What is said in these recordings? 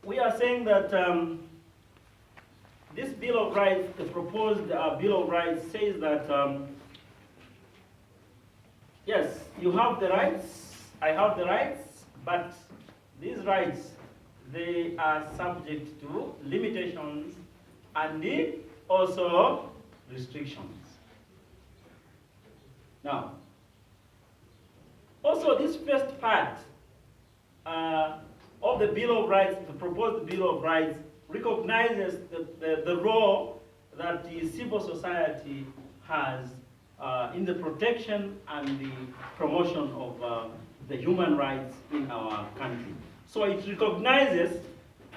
we are saying that this Bill of Rights, the proposed Bill of Rights, says that yes, you have the rights, I have the rights, but these rights, they are subject to limitations and also restrictions. Now, also this first part of the Bill of Rights, the proposed Bill of Rights, recognizes the role that the civil society has in the protection and the promotion of the human rights in our country. So it recognizes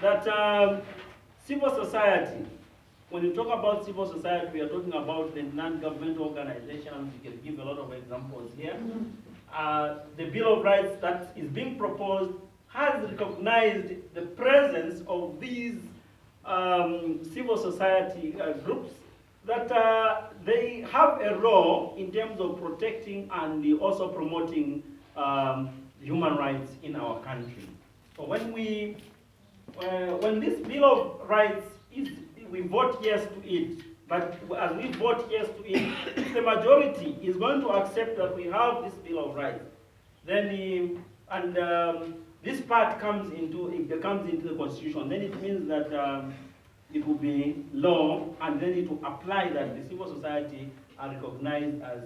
that civil society, when you talk about civil society, we are talking about the non-governmental organizations. You can give a lot of examples here. The Bill of Rights that is being proposed has recognized the presence of these civil society groups, that they have a role in terms of protecting and also promoting human rights in our country. So when this Bill of Rights we vote yes to it, but as we vote yes to it, if the majority is going to accept that we have this Bill of Rights, then this part comes into the Constitution, then it means that it will be law, and then it will apply that the civil society are recognized as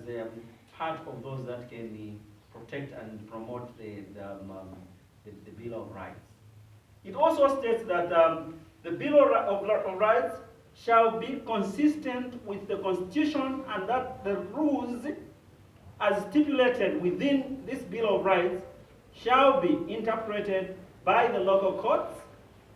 part of those that can protect and promote the Bill of Rights. It also states that the Bill of Rights shall be consistent with the Constitution, and that the rules as stipulated within this Bill of Rights shall be interpreted by the local courts,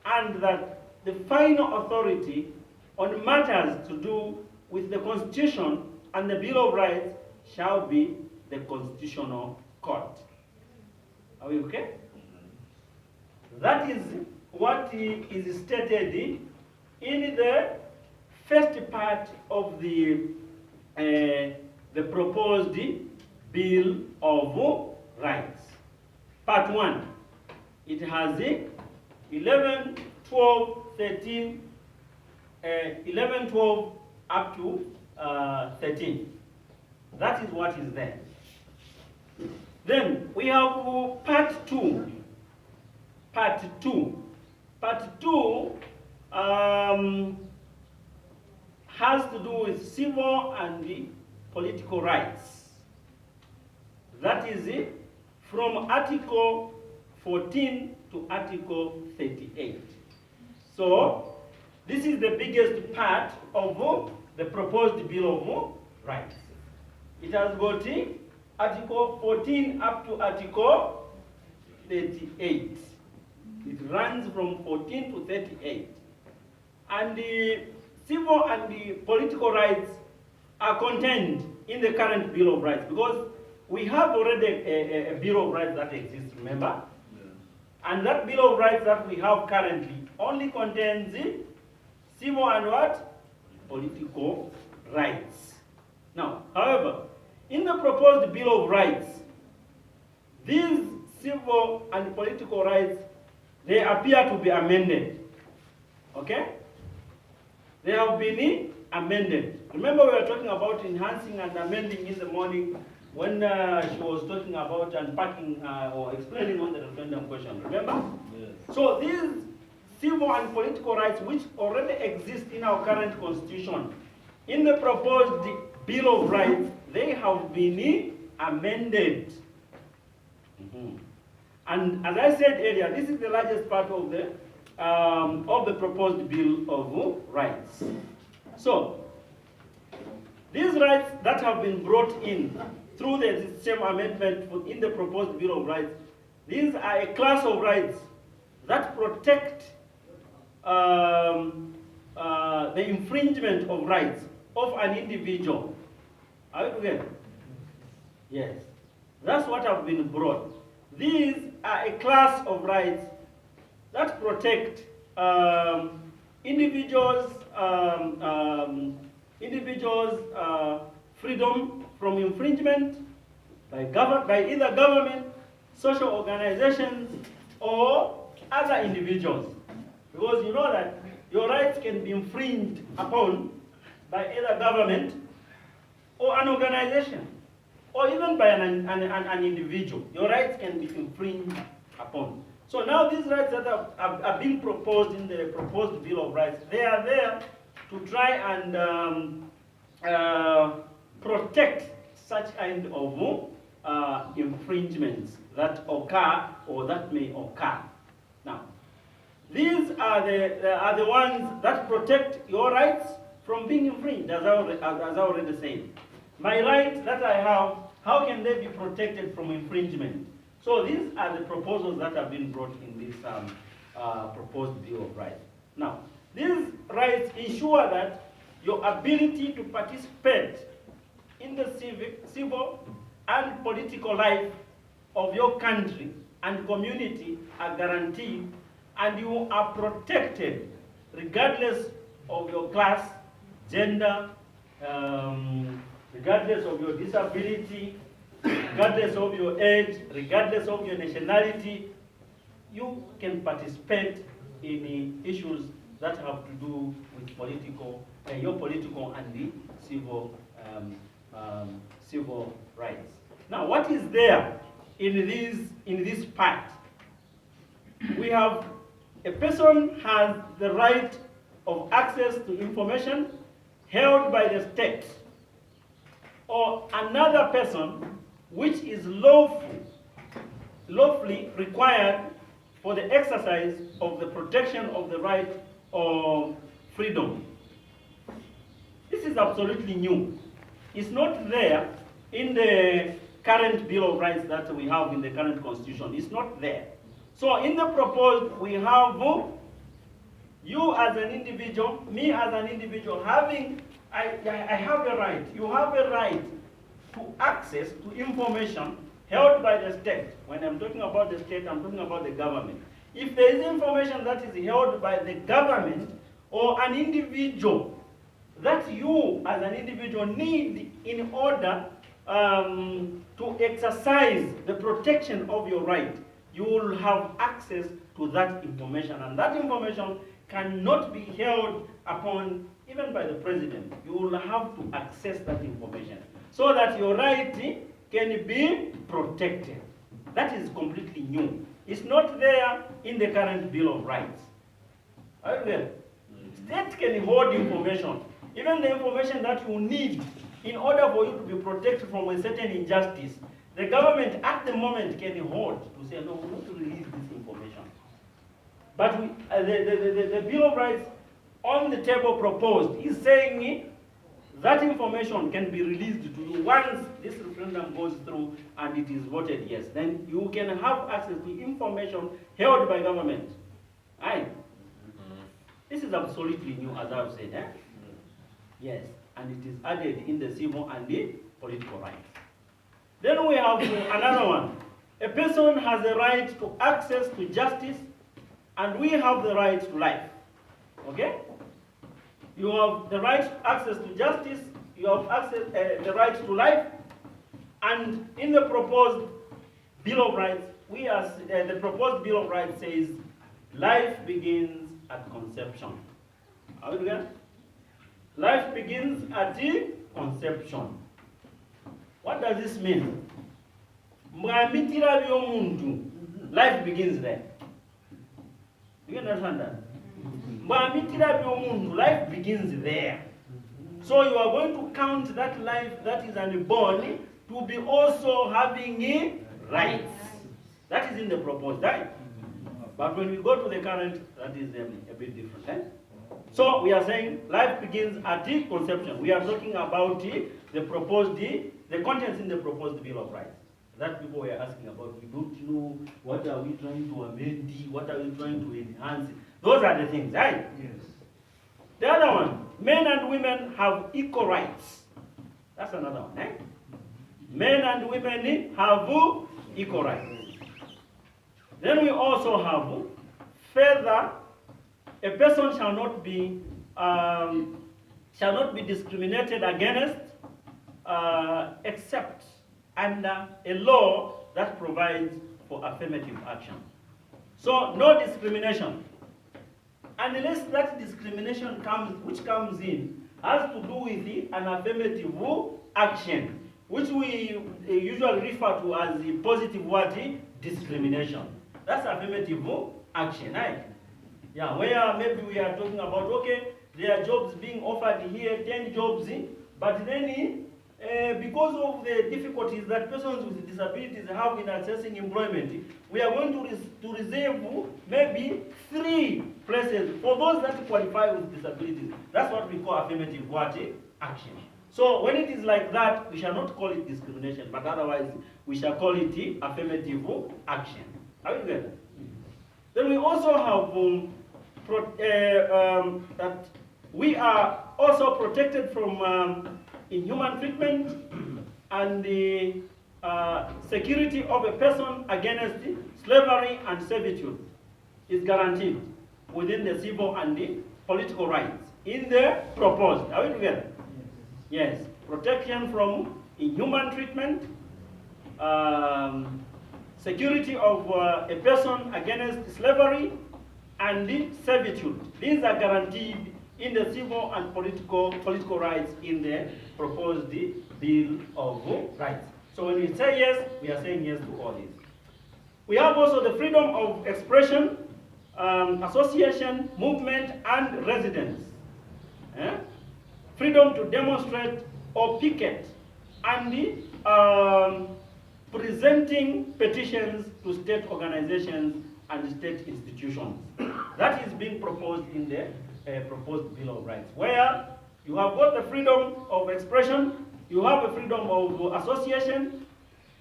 and that the final authority on matters to do with the Constitution and the Bill of Rights shall be the Constitutional Court. Are we okay? That is what is stated in the first part of the proposed Bill of Rights. Part 1. It has 11, 12, 13, 11, 12 up to 13. That is what is there. Then we have part 2. Part 2. Part 2 has to do with civil and political rights. That is it, from Article 14 to Article 38. So, this is the biggest part of the proposed Bill of Rights. It has got Article 14 up to Article 38. It runs from 14 to 38. And the civil and the political rights are contained in the current Bill of Rights, because we have already a Bill of Rights that exists, remember? And that Bill of Rights that we have currently only contains civil and what? Political rights. Now, however, in the proposed Bill of Rights, these civil and political rights, they appear to be amended. Okay? They have been amended. Remember, we were talking about enhancing and amending in the morning when she was talking about unpacking or explaining on the referendum question. Remember? Yes. So these civil and political rights, which already exist in our current constitution, in the proposed Bill of Rights, they have been amended. And as I said earlier, this is the largest part of the proposed Bill of Rights. So, these rights that have been brought in through the same amendment in the proposed Bill of Rights, these are a class of rights that protect the infringement of rights of an individual. Are you together? Yes. That's what have been brought. These are a class of rights that protect individuals' freedom from infringement by either government, social organizations, or other individuals. Because you know that your rights can be infringed upon by either government or an organization, or even by an individual. Your rights can be infringed upon. So now these rights that are being proposed in the proposed Bill of Rights, they are there to try and protect such kind of infringements that occur or that may occur. Now, these are the ones that protect your rights from being infringed, as I already said. My rights that I have, how can they be protected from infringement? So these are the proposals that have been brought in this proposed Bill of Rights. Now, these rights ensure that your ability to participate in the civil and political life of your country and community are guaranteed, and you are protected regardless of your class, gender, regardless of your disability, regardless of your age, regardless of your nationality. You can participate in issues that have to do with your political and the civil rights. Now, what is there in this part? We have a person has the right of access to information held by the state or another person which is lawfully required for the exercise of the protection of the right of freedom. This is absolutely new. It's not there in the current Bill of Rights that we have in the current Constitution. It's not there. So in the proposed, we have you as an individual, me as an individual, I have a right. You have a right to access to information held by the state. When I'm talking about the state, I'm talking about the government. If there is information that is held by the government or an individual that you as an individual need in order to exercise the protection of your right, you will have access to that information, and that information cannot be held upon even by the president. You will have to access that information so that your right can be protected. That is completely new. It's not there in the current Bill of Rights. State can hold information, even the information that you need in order for you to be protected from a certain injustice. The government at the moment can hold to say, no, we want to release this information. But the Bill of Rights on the table proposed is saying that information can be released to you once this referendum goes through and it is voted yes. Then you can have access to information held by government. Aye. This is absolutely new, as I've said. Eh? Yes, and it is added in the civil and the political rights. Then we have another one. A person has the right to access to justice, and we have the right to life. Okay? You have the right to access to justice, you have the right to life, and in the proposed Bill of Rights, the proposed Bill of Rights says life begins at conception. Are we together? Life begins at the conception. What does this mean? Life begins there. You understand that? Life begins there. So you are going to count that life that is unborn to be also having rights. That is in the proposed, right? But when we go to the current, that is a bit different. Eh? So we are saying life begins at the conception. We are talking about the contents in the proposed Bill of Rights. That people were asking about. We don't know what are we trying to amend, what are we trying to enhance. Those are the things, right? Yes. The other one, men and women have equal rights. That's another one, eh? Men and women have equal rights. Then we also have further, a person shall not be discriminated against except under a law that provides for affirmative action. So no discrimination unless that discrimination which comes in has to do with an affirmative action, which we usually refer to as the positive what? Discrimination. That's affirmative action, right? Yeah, where maybe we are talking about, okay, there are jobs being offered here, 10 jobs, but then because of the difficulties that persons with disabilities have in accessing employment, we are going to reserve maybe 3 places for those that qualify with disabilities. That's what we call affirmative what? Action. So when it is like that, we shall not call it discrimination, but otherwise we shall call it affirmative action. Are you get it? Then we also have that we are also protected from inhuman treatment, and the security of a person against slavery and servitude is guaranteed within the civil and the political rights in the proposed. Are we together? Yes. Protection from inhuman treatment, security of a person against slavery and the servitude. These are guaranteed in the civil and political rights in the proposed Bill of Rights. So when we say yes, we are saying yes to all this. We have also the freedom of expression, association, movement, and residence. Freedom to demonstrate or picket, and the presenting petitions to state organizations and state institutions. That is being proposed in the proposed Bill of Rights, where you have got the freedom of expression, you have a freedom of association,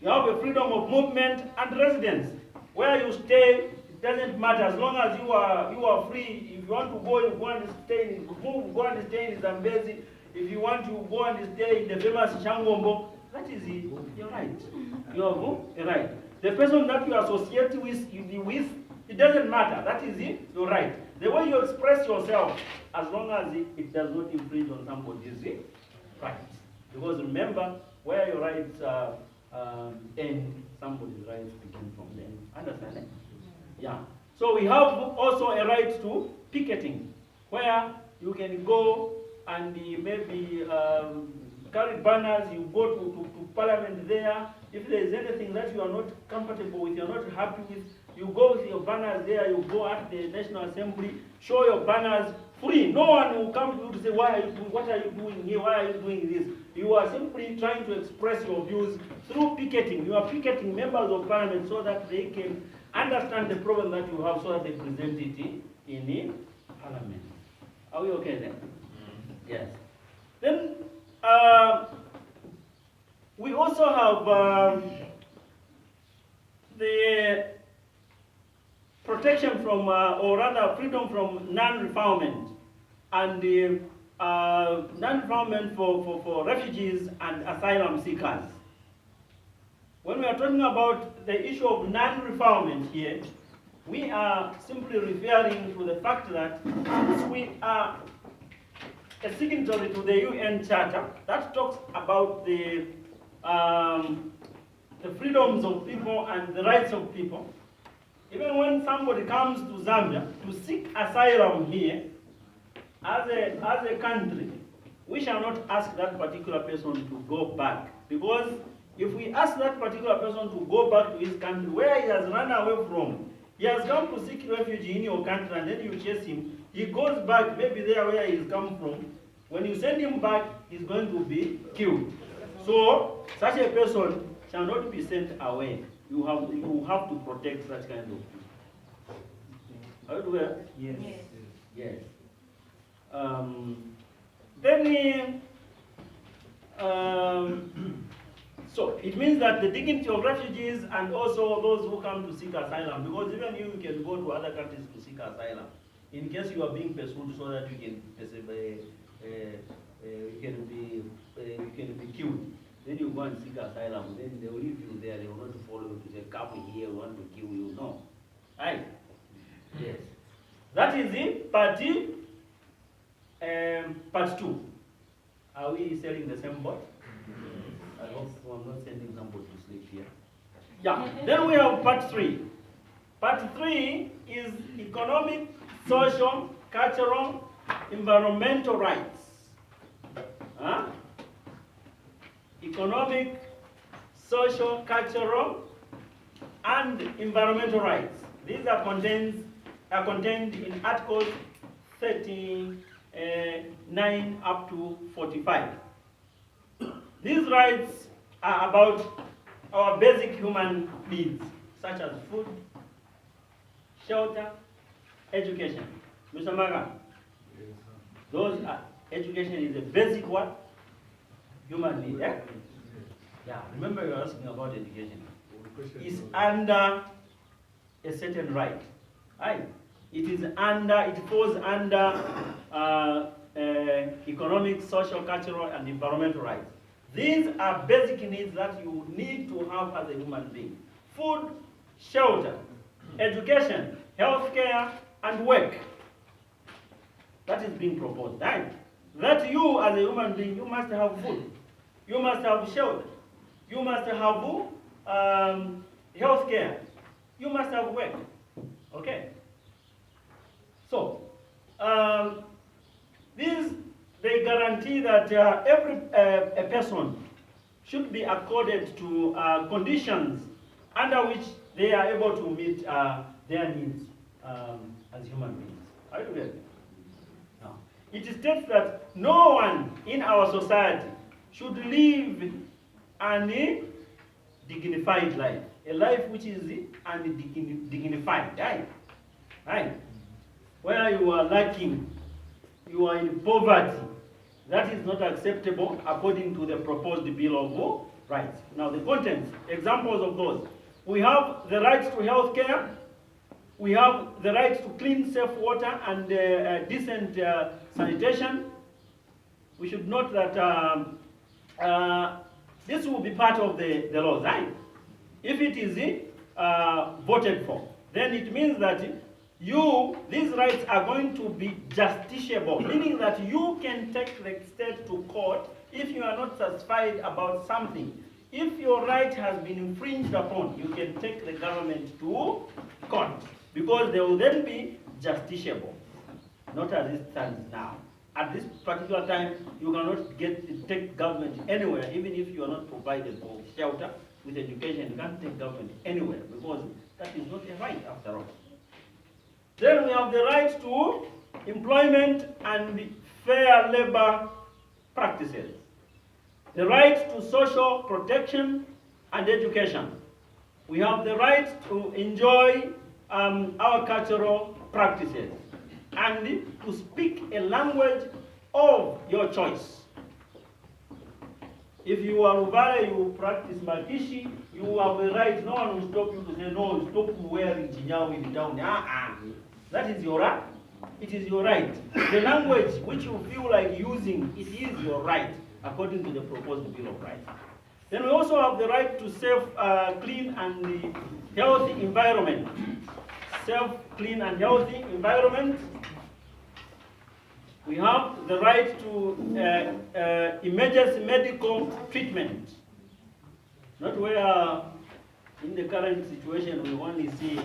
you have a freedom of movement and residence. Where you stay, it doesn't matter as long as you are free. If you want to go, you go and stay in go and stay in Zambezi. If you want to go and stay in the famous Shangombo, that is your right. You have a right. The person that you associate with, it doesn't matter. That is your right. The way you express yourself, as long as it does not infringe on somebody's right. Because remember, where your rights end, somebody's rights begin from there. Understand it? Yeah. So we have also a right to picketing, where you can go and maybe carry banners, you go to parliament there. If there is anything that you are not comfortable with, you are not happy with, you go with your banners there, you go at the National Assembly, show your banners free. No one will come to you to say, what are you doing here? Why are you doing this? You are simply trying to express your views through picketing. You are picketing members of parliament so that they can understand the problem that you have, so that they present it in parliament. Are we okay then? Yes. Then we also have the protection from, or rather freedom from non-refoulement, and the non-refoulement for refugees and asylum seekers. When we are talking about the issue of non-refoulement here, we are simply referring to the fact that we are a signatory to the UN Charter that talks about the freedoms of people and the rights of people. Even when somebody comes to Zambia to seek asylum here, as a country, we shall not ask that particular person to go back. Because if we ask that particular person to go back to his country, where he has run away from, he has come to seek refuge in your country, and then you chase him, he goes back, maybe there where he's come from. When you send him back, he's going to be killed. So, such a person shall not be sent away. You have to protect such kind of people. Are you aware? Yes. Yes. Then, so it means that the dignity of refugees and also those who come to seek asylum, because even you can go to other countries to seek asylum, in case you are being pursued, so that you can you can be killed. Then you go and seek asylum. Then they will leave you there. They will not follow you to say, "Come here, we want to kill you." No, right? Yes. That is it. Part 2. Are we selling the same boat? I hope I'm not sending somebody to sleep here. Yeah. Then we have part 3. Part 3 is economic, social, cultural, environmental rights, economic, social, cultural, and environmental rights. These are contained in Articles 39 up to 45. These rights are about our basic human needs, such as food, shelter, education. Mr. Maga, those are, education is a basic what? Human need, eh? Yeah, remember you were asking about education. It's under a certain right, right? It falls under economic, social, cultural, and environmental rights. These are basic needs that you need to have as a human being. Food, shelter, education, healthcare, and work. That is being proposed, right? That you as a human being, you must have food. You must have shelter. You must have healthcare. You must have work. Okay? So, they guarantee that every a person should be accorded to conditions under which they are able to meet their needs as human beings. Are you together? No. It states that no one in our society should live an dignified life, a life which is undignified, right? Right? Where you are lacking, you are in poverty. That is not acceptable according to the proposed Bill of Rights. Now the contents, examples of those. We have the right to health care. We have the right to clean, safe water and decent sanitation. We should note that this will be part of the laws, right? If it is voted for, then it means that these rights are going to be justiciable, meaning that you can take the state to court if you are not satisfied about something. If your right has been infringed upon, you can take the government to court, because they will then be justiciable, not as it stands now. At this particular time, you cannot take government anywhere, even if you are not provided for shelter, with education. You can't take government anywhere, because that is not a right after all. Then we have the right to employment and fair labor practices. The right to social protection and education. We have the right to enjoy our cultural practices and to speak a language of your choice. If you are Rubara, you practice Makishi, you have the right. No one will stop you to say, no, stop wearing Jinyawi in town. That is your right. It is your right. The language which you feel like using, it is your right, according to the proposed Bill of Rights. Then we also have the right to safe, clean, and healthy environment. Safe, clean, and healthy environment. We have the right to emergency medical treatment. Not where, in the current situation, we only see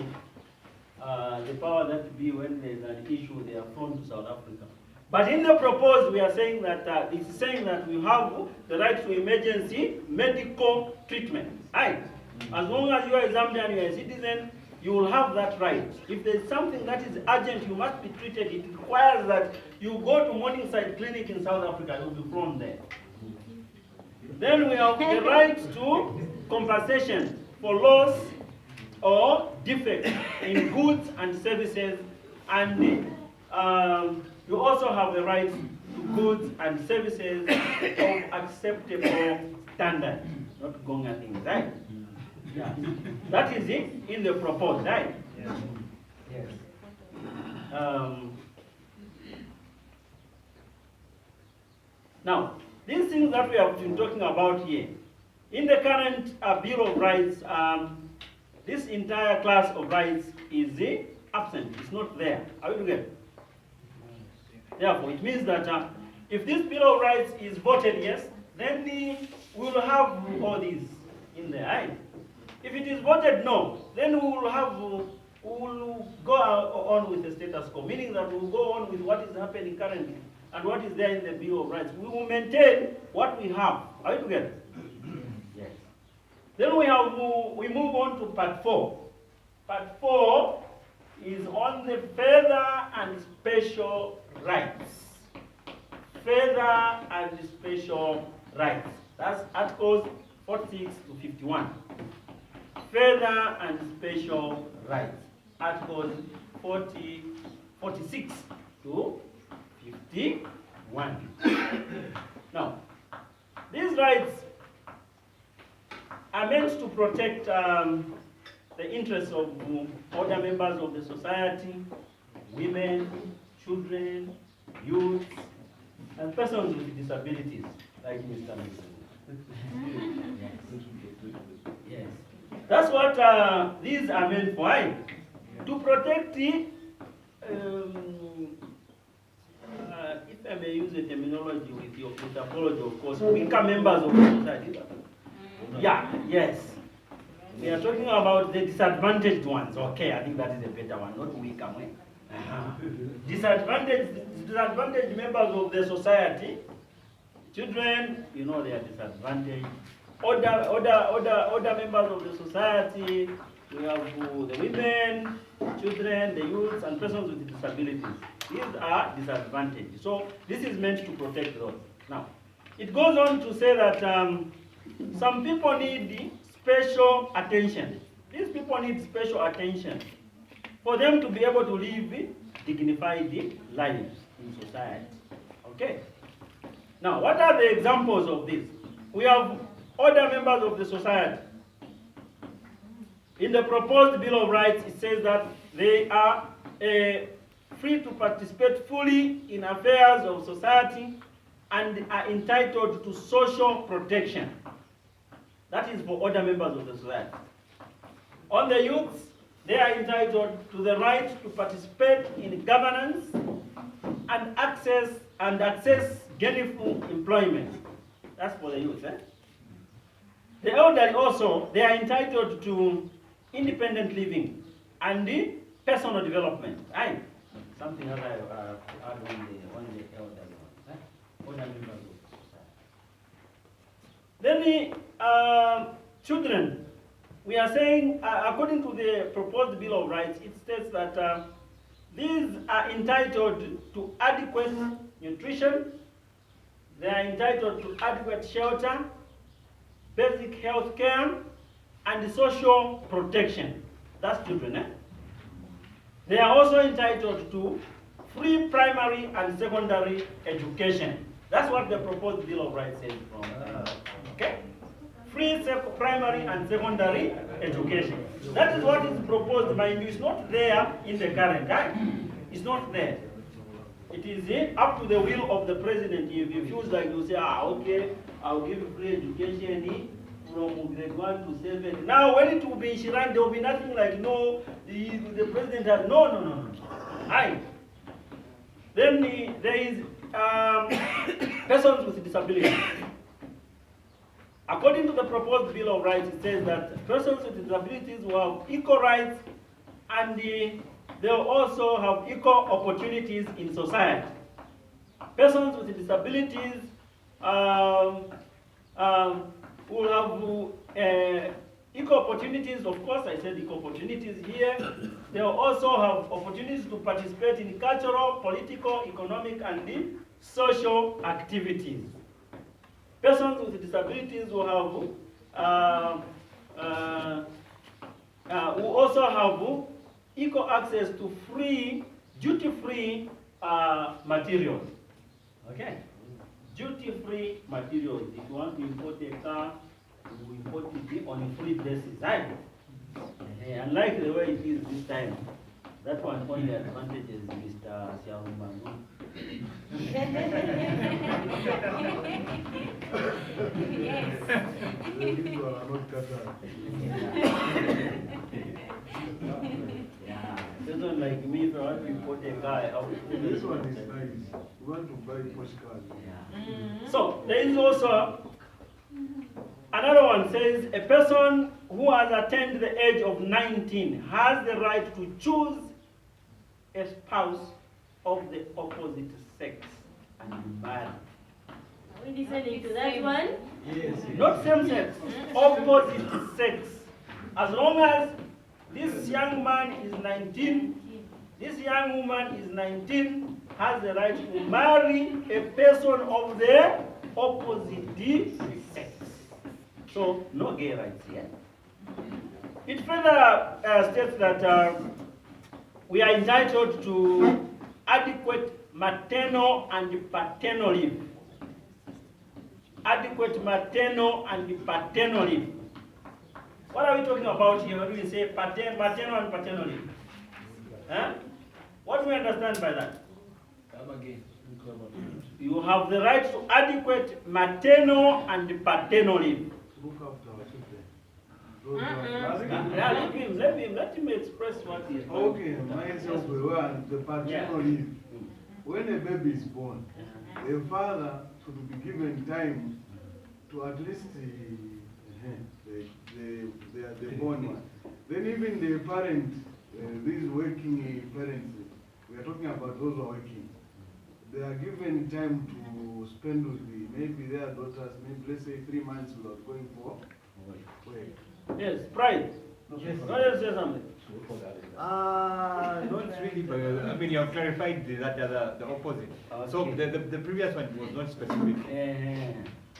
the power that be when there's an issue, they are flown to South Africa. But in the proposed, we are saying that it's saying that we have the right to emergency medical treatment. Right? As long as you are a Zambian, you are a citizen, you will have that right. If there's something that is urgent, you must be treated. It requires that you go to Morningside Clinic in South Africa, you'll be flown there. Then we have the right to compensation for loss or defect in goods and services, and you also have the right to goods and services of acceptable standard, not gonga things, right? Yeah. That is it in the proposed, right? Yes. Yes. Now, these things that we have been talking about here, in the current Bill of Rights, this entire class of rights is absent. It's not there. Are we together? Therefore, it means that if this Bill of Rights is voted yes, then we will have all these in there. Right? If it is voted no, then we will have will go on with the status quo, meaning that we will go on with what is happening currently and what is there in the Bill of Rights. We will maintain what we have. Are you together? Yes. Then we move on to part 4. Part 4 is on the further and special rights. Further and special rights. That's Articles 46 to 51. Further and special rights. Articles 46 to 51. Now, these rights are meant to protect the interests of other members of the society, women, children, youth, and persons with disabilities, like Mr. Mason. Yes. That's what these are meant for. To protect the, if I may use a terminology with apology, of course, weaker members of the society. Yeah, yes. We are talking about the disadvantaged ones. Okay, I think that is a better one, not weaker. Disadvantaged members of the society. Children, you know they are disadvantaged. Other members of the society, we have the women, children, the youths, and persons with disabilities. These are disadvantaged. So this is meant to protect those. Now, it goes on to say that some people need special attention. These people need special attention for them to be able to live dignified lives in society. Okay? Now, what are the examples of this? We have other members of the society. In the proposed Bill of Rights, it says that they are free to participate fully in affairs of society and are entitled to social protection. That is for other members of the society. On the youths, they are entitled to the right to participate in governance and access gainful employment. That's for the youth. The elderly also, they are entitled to independent living and the personal development. Something else I add on the elderly ones. Other members of the society. Then the children, we are saying, according to the proposed Bill of Rights, it states that these are entitled to adequate nutrition, they are entitled to adequate shelter, basic health care, and social protection. That's children. They are also entitled to free primary and secondary education. That's what the proposed Bill of Rights says. Okay? Free primary and secondary education. That is what is proposed, mind you. It's not there in the current time. It's not there. It is up to the will of the president. If he feels like you say, okay, I'll give you free education from grade 1 to 7. Now, when it will be in Shiran, there will be nothing like, no, the president has, no. Then there is persons with disabilities. According to the proposed Bill of Rights, it says that persons with disabilities will have equal rights and they will also have equal opportunities in society. Persons with disabilities will have equal opportunities. Of course, I said equal opportunities here. They will also have opportunities to participate in cultural, political, economic, and social activities. Persons with disabilities will have will also have equal access to free, duty-free materials. Okay? Duty-free materials. If you want to import a car, you import it on a free basis. Right? Unlike the way it is this time. That one only advantages Mr. Siahuman. Yes. Yeah. This one like me, if I want to import a car, I will This one is nice. We want to buy postcards. Yeah. So there is also another one says a person who has attained the age of 19 has the right to choose a spouse of the opposite sex and be married. Are we listening to that one? Yes. Not same sex, opposite sex. As long as this young man is 19, this young woman is 19, has the right to marry a person of the opposite sex. So, no gay rights here. It further states that we are entitled to adequate maternal and paternal leave. Adequate maternal and paternal leave. What are we talking about here when we say maternal and paternal leave? Huh? What do we understand by that? Come again. You have the right to adequate maternal and paternal leave. Look after our children. Yeah, let him express what he is. Okay, myself, the paternal leave. When a baby is born, the father should be given time to at least the born one. Then even the parent, these working parents, we are talking about those who are working, they are given time to spend with maybe their daughters, maybe let's say 3 months without going for work. Yes, pride. Yes. Go ahead and say something. Not really, but I mean, you have clarified that the opposite. So Okay. the previous one was not specific.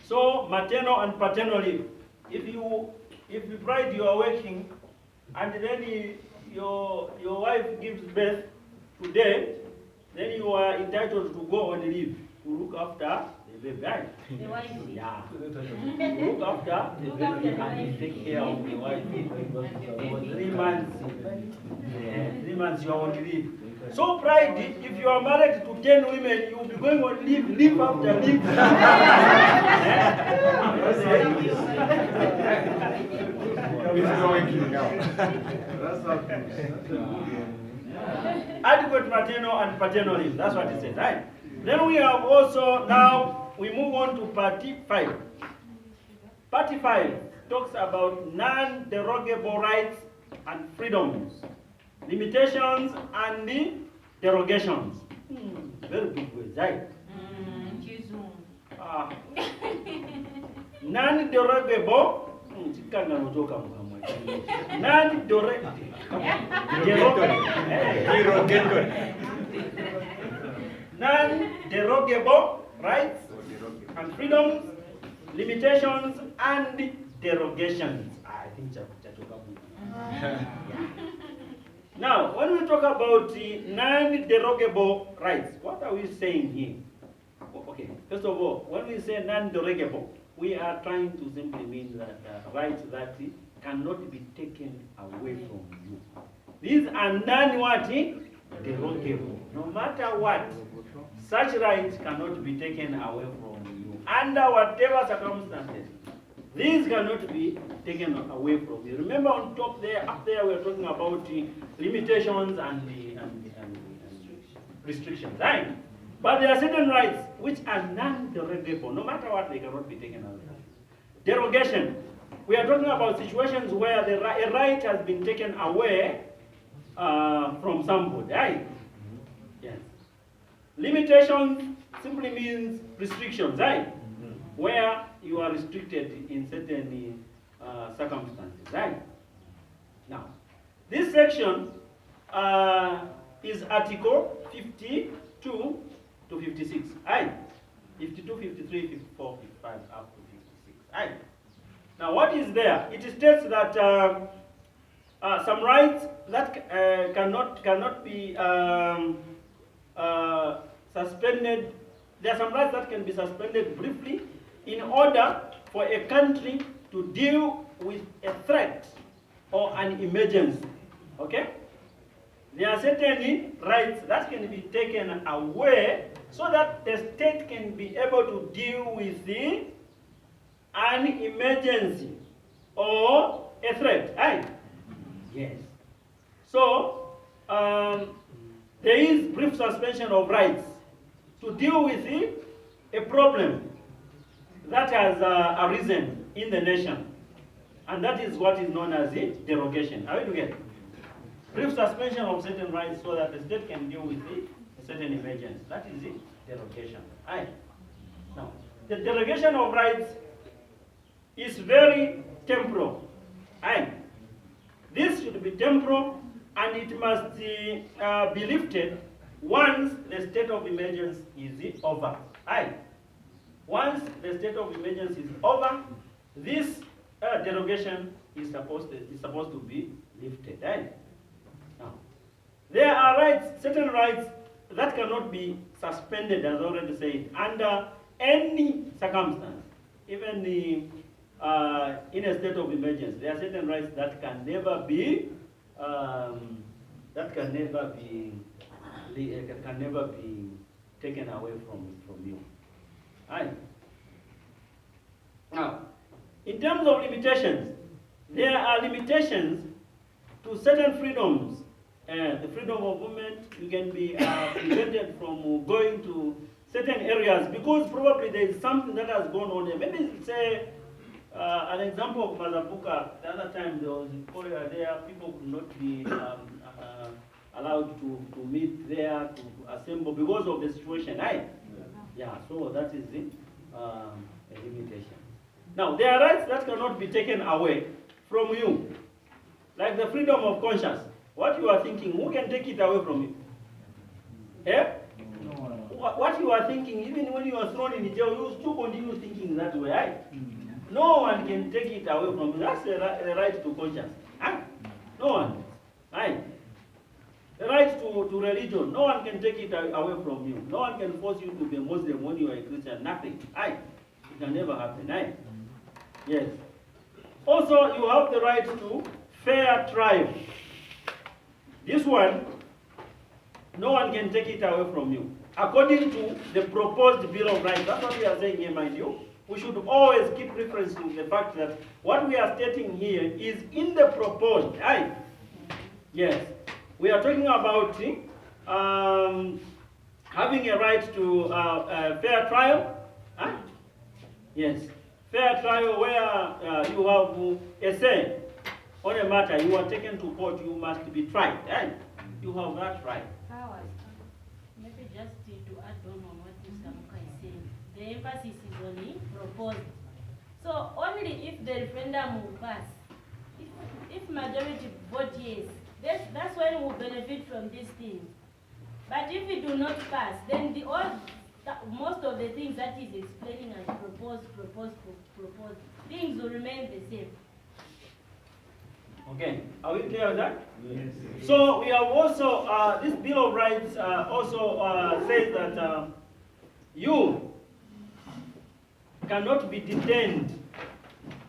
So maternal and paternal leave. If you bride, you are working, and then your wife gives birth today, then you are entitled to go on leave to look after the baby. Right? The wife. Yeah. Look after the Look baby after the and wife. take care of the wife for 3 months. 3 months you are on leave. So pride, if you are married to 10 women, you will be going on leave after leave. This is working now. That's how it is. Adequate maternal and paternal leave. That's what it says, right? Then we have also, now we move on to Party 5. Party 5 talks about non-derogable rights and freedoms, limitations and the derogations. Very big words, right? Non-derogable. Non-derogable rights and freedoms, limitations and derogations. I think Now, when we talk about the non-derogable rights, what are we saying here? Okay, first of all, when we say non-derogable, we are trying to simply mean that rights that cannot be taken away from you. These are non-derogable. No matter what, such rights cannot be taken away from you. Under whatever circumstances, these cannot be taken away from you. Remember on top there, up there, we're talking about the limitations and the restrictions, right? But there are certain rights which are non-derogable. No matter what, they cannot be taken away. Derogation. We are talking about situations where a right has been taken away from somebody, right? Yes. Limitation simply means restrictions, right? Where you are restricted in certain circumstances, right? Now, this section is Article 52 to 56, right? 52, 53, 54, 55, up to 56, right? Now, what is there? It states that some rights that cannot be suspended. There are some rights that can be suspended briefly in order for a country to deal with a threat or an emergency. Okay? There are certain rights that can be taken away so that the state can be able to deal with an emergency or a threat, right? Yes. So, there is brief suspension of rights to deal with a problem that has arisen in the nation. And that is what is known as the derogation. Are we together? Brief suspension of certain rights so that the state can deal with a certain emergency. That is it, derogation. Aye. Now, the derogation of rights is very temporal. Aye. This should be temporal, and it must be lifted once the state of emergency is over. Aye. Once the state of emergency is over, this derogation is supposed to be lifted. Aye. Now, there are rights, certain rights that cannot be suspended, as already said, under any circumstance, even in a state of emergency. There are certain rights that can never be taken away from you. Right. Now, in terms of limitations, there are limitations to certain freedoms. The freedom of movement, you can be prevented from going to certain areas because probably there is something that has gone on there. Maybe say an example of Mazapuka, the other time there was a cholera there, people could not be allowed to meet there, to assemble because of the situation, right? Yeah, so that is a limitation. Now, there are rights that cannot be taken away from you, like the freedom of conscience. What you are thinking, who can take it away from you? Eh? What you are thinking, even when you are thrown in jail, you still continue thinking that way, right? No one can take it away from you. That's the right to conscience. Huh? No one. Right? The right to religion, no one can take it away from you. No one can force you to be a Muslim when you are a Christian. Nothing. Right? It can never happen. Right? Yes. Also, you have the right to fair trial. This one, no one can take it away from you. According to the proposed Bill of Rights, that's what we are saying here, mind you. We should always keep reference to the fact that what we are stating here is in the proposed. Right? Yes. We are talking about having a right to fair trial. Huh? Yes. Fair trial where you have a say on a matter, you are taken to court, you must be tried. Right? You have that right. Maybe just to add on what Mr. Muka is saying, the emphasis is on the proposed. So only if the referendum will pass, if majority vote yes, that's when we'll benefit from these things. But if it do not pass, then most of the things that is explaining as proposed, things will remain the same. Okay, are we clear with that? Yes. So we have also, this Bill of Rights also says that you cannot be detained,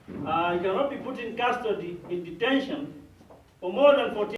you cannot be put in custody, in detention, for more than 14